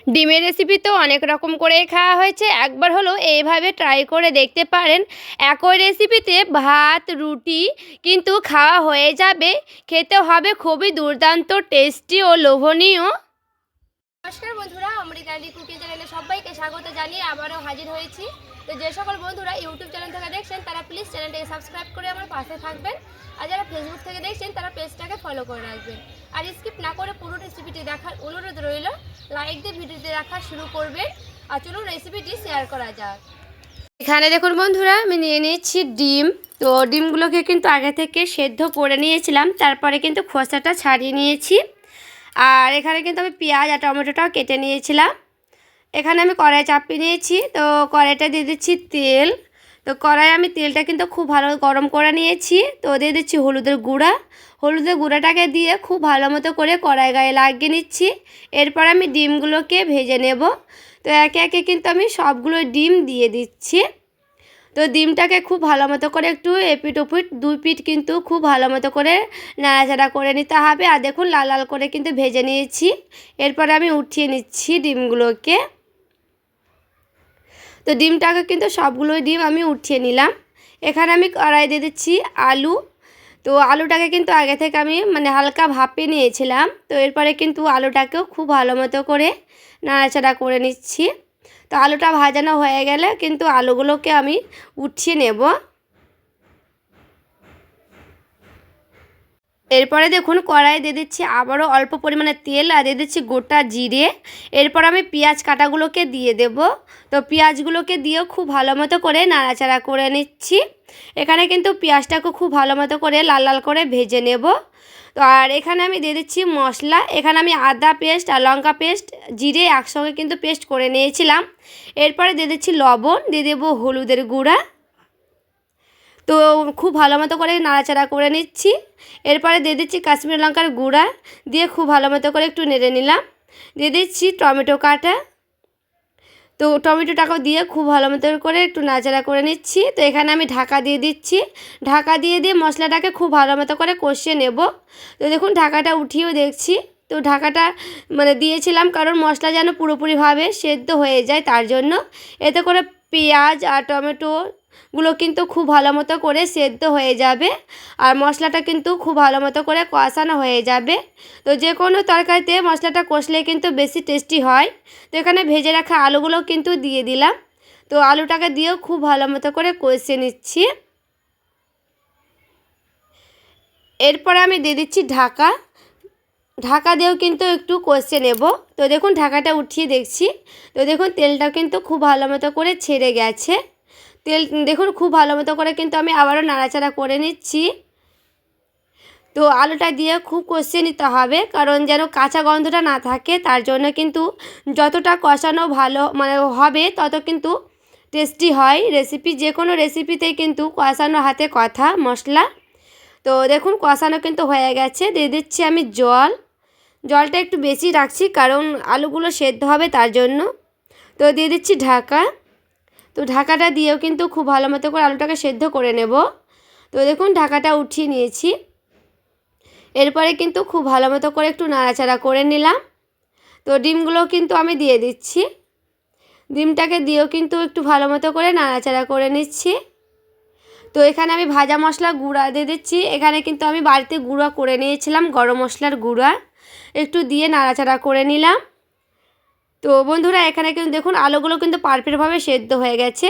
ডিমের রেসিপি তো অনেক রকম করেই খাওয়া হয়েছে, একবার হলো এইভাবে ট্রাই করে দেখতে পারেন। একই রেসিপিতে ভাত রুটি কিন্তু খাওয়া হয়ে যাবে, খেতে হবে খুবই দুর্দান্ত টেস্টি ও লোভনীয়। নমস্কার বন্ধুরা, অমৃতালি কুকিং চ্যানেলে সবাইকে স্বাগত জানিয়ে আবারও হাজির হয়েছি। তো যে সকল বন্ধুরা ইউটিউব চ্যানেল থেকে দেখছেন তারা প্লিজ চ্যানেলটাকে সাবস্ক্রাইব করে আমার পাশে থাকবেন, আর যারা ফেসবুক থেকে দেখছেন তারা পেজটাকে ফলো করে রাখবেন। আর স্কিপ না করে পুরো রেসিপিটি দেখার অনুরোধ রইল। লাইক দিয়ে ভিডিওটি দেখা শুরু করবেন, আর চলুন রেসিপিটি শেয়ার করা যাক। এখানে দেখুন বন্ধুরা, আমি নিয়ে নিয়েছি ডিম। তো ডিমগুলোকে কিন্তু আগে থেকে সেদ্ধ করে নিয়েছিলাম, তারপরে কিন্তু খোসাটা ছাড়িয়ে নিয়েছি। আর এখানে কিন্তু আমি পেঁয়াজ আর টমেটোটাও কেটে নিয়েছিলাম। এখানে আমি কড়াই চাপিয়ে নিয়েছি। তো কড়াইটা দিয়ে দিচ্ছি তেল। তো কড়াইয়ে আমি তেলটা কিন্তু খুব ভালো গরম করে নিয়েছি। তো দিয়ে দিচ্ছি হলুদের গুঁড়া। হলুদের গুঁড়াটাকে দিয়ে খুব ভালো মতো করে কড়াই গায়ে লাগিয়ে নিচ্ছি। এরপর আমি ডিমগুলোকে ভেজে নেব। তো একে একে কিন্তু আমি সবগুলো ডিম দিয়ে দিচ্ছি। তো ডিমটাকে খুব ভালো মতো করে একটু এপিট ওপিট দুই পিঠ কিন্তু খুব ভালো মতো করে নাড়াচাড়া করে নিতে হবে। আর দেখুন লাল লাল করে কিন্তু ভেজে নিয়েছি। এরপরে আমি উঠিয়ে নিচ্ছি ডিমগুলোকে। তো ডিমটাকে কিন্তু সবগুলো ডিম আমি উঠিয়ে নিলাম। এখানে আমি কড়াই দিয়ে দিচ্ছি আলু। তো আলুটাকে কিন্তু আগে থেকে আমি হালকা ভাপে নিয়েছিলাম। তো এরপরে কিন্তু আলুটাকেও খুব ভালো মতো করে নাড়াচাড়া করে নিচ্ছি। তো আলুটা ভাজানো হয়ে গেলে কিন্তু আলুগুলোকে আমি উঠিয়ে নেব। এরপরে দেখুন কড়াই দিয়ে দিচ্ছি আবারও অল্প পরিমাণে তেল, আর দিয়ে দিচ্ছি গোটা জিরে। এরপর আমি পেঁয়াজ কাটাগুলোকে দিয়ে দেব। তো পেঁয়াজগুলোকে দিয়েও খুব ভালো মতো করে নাড়াচাড়া করে নিচ্ছি। এখানে কিন্তু পেঁয়াজটাকে খুব ভালো মতো করে লাল লাল করে ভেজে নেব। তো আর এখানে আমি দিয়ে দিচ্ছি মশলা। এখানে আমি আদা পেস্ট আর লঙ্কা পেস্ট জিরে একসঙ্গে কিন্তু পেস্ট করে নিয়েছিলাম। এরপরে দিয়ে দিচ্ছি লবণ, দিয়ে দেবো হলুদের গুঁড়া। তো খুব ভালো মতো করে নাড়াচাড়া করে নিচ্ছি। এরপরে দিয়ে দিচ্ছি কাশ্মীরি লঙ্কার গুঁড়া, দিয়ে খুব ভালো মতো করে একটু নেড়ে নিলাম। দিয়ে দিচ্ছি টমেটো কাটা। তো টমেটোটাকেও দিয়ে খুব ভালো মতো করে একটু নাড়াচাড়া করে নিচ্ছি। তো এখানে আমি ঢাকা দিয়ে দিচ্ছি। ঢাকা দিয়ে মশলাটাকে খুব ভালো মতো করে কষিয়ে নেব। তো দেখুন ঢাকাটা উঠিয়েও দেখছি। তো ঢাকাটা দিয়েছিলাম কারণ মশলা যেন পুরোপুরিভাবে সেদ্ধ হয়ে যায়, তার জন্য। এতে করে পেঁয়াজ আর টমেটোগুলো কিন্তু খুব ভালো মতো করে সেদ্ধ হয়ে যাবে, আর মশলাটা কিন্তু খুব ভালো মতো করে কষানো হয়ে যাবে। তো যে কোনো তরকারিতে মশলাটা কষলে কিন্তু বেশি টেস্টি হয়। তো এখানে ভেজে রাখা আলুগুলো কিন্তু দিয়ে দিলাম। তো আলুটাকে দিয়েও খুব ভালো মতো করে কষিয়ে নিচ্ছি। এরপরে আমি দিয়ে দিচ্ছি ঢাকা। ঢাকা দিয়েও কিন্তু একটু কষিয়ে নেব। তো দেখুন ঢাকাটা উঠিয়ে দেখছি। তো দেখুন তেলটা কিন্তু খুব ভালো মতো করে ছেড়ে গেছে। তেল দেখুন খুব ভালো মতো করে কিন্তু আমি আবারও নাড়াচাড়া করে নিচ্ছি। তো আলুটা দিয়ে খুব কষিয়ে নিতে হবে, কারণ যেন কাঁচা গন্ধটা না থাকে, তার জন্য কিন্তু যতটা কষানো ভালো হবে তত কিন্তু টেস্টি হয় রেসিপি। যে কোনো রেসিপিতেই কিন্তু কষানো হাতে কথা মশলা। তো দেখুন কষানো কিন্তু হয়ে গেছে। দিয়ে দিচ্ছি আমি জলটা একটু বেশি রাখছি, কারণ আলুগুলো সেদ্ধ হবে তার জন্য। তো দিয়ে দিচ্ছি ঢাকা। তো ঢাকাটা দিয়েও কিন্তু খুব ভালো মতো করে আলুটাকে সেদ্ধ করে নেব। তো দেখুন ঢাকাটা উঠিয়ে নিয়েছি। এরপরে কিন্তু খুব ভালো মতো করে একটু নাড়াচাড়া করে নিলাম। তো ডিমগুলো কিন্তু আমি দিয়ে দিচ্ছি। ডিমটাকে দিয়েও কিন্তু একটু ভালো মতো করে নাড়াচাড়া করে নিচ্ছি। তো এখানে আমি ভাজা মশলা গুঁড়া দিয়ে দিচ্ছি। এখানে কিন্তু আমি বাড়িতে গুঁড়া করে নিয়েছিলাম, গরম মশলার গুঁড়া একটু দিয়ে নাড়াচাড়া করে নিলাম। তো বন্ধুরা এখানে কিন্তু দেখুন আলুগুলো কিন্তু পারফেক্টভাবে সেদ্ধ হয়ে গেছে।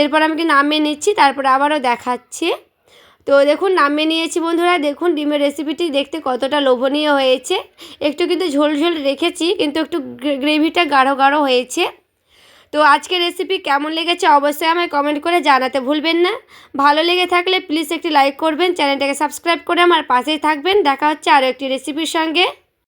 এরপর আমি কিন্তু নামিয়ে নিচ্ছি, তারপরে আবারও দেখাচ্ছি। তো দেখুন নামিয়ে নিয়েছি বন্ধুরা। দেখুন ডিমের রেসিপিটি দেখতে কতটা লোভনীয় হয়েছে। একটু কিন্তু ঝোল ঝোল রেখেছি, কিন্তু একটু গ্রেভিটা গাঢ় গাঢ় হয়েছে। তো আজকের রেসিপি কেমন লেগেছে অবশ্যই আমায় কমেন্ট করে জানাতে ভুলবেন না। ভালো লেগে থাকলে প্লিজ একটি লাইক করবেন, চ্যানেলটাকে সাবস্ক্রাইব করে আমার পাশেই থাকবেন। দেখা হচ্ছে আরও একটি রেসিপির সঙ্গে।